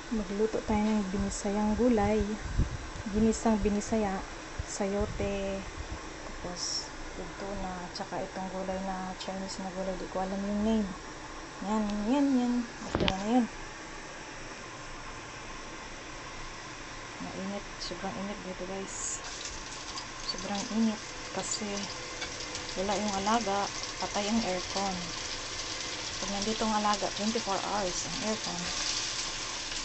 Magluto tayo ng binisayang gulay, ginisang binisaya, sayote, tapos yung tuna, tsaka itong gulay na Chinese na gulay, di ko alam yung name. Yan. Okay na yun. Mainit, sobrang init dito guys. Sobrang init kasi wala yung alaga, patay ang aircon. Pag nandito ang alaga, 24 hours ang aircon.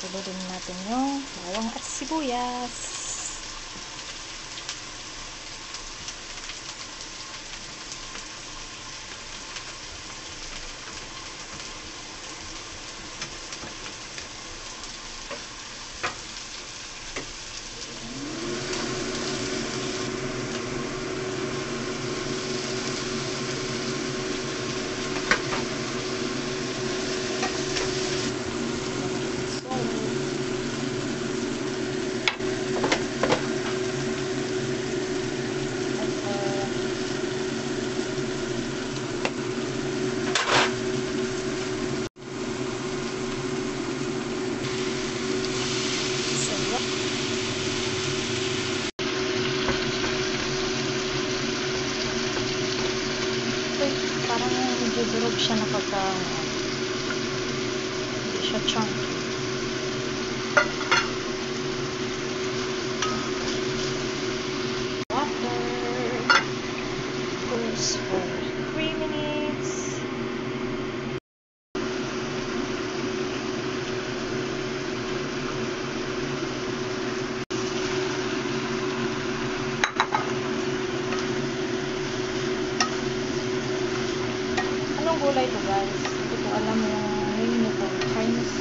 Tuludin natin yung bawang at sibuyas. Parang medyo durog siya na pagka hindi siya chunky. Water goes for 3 minutes. Anong gulay to guys? Hindi ko alam yung name nito. Chinese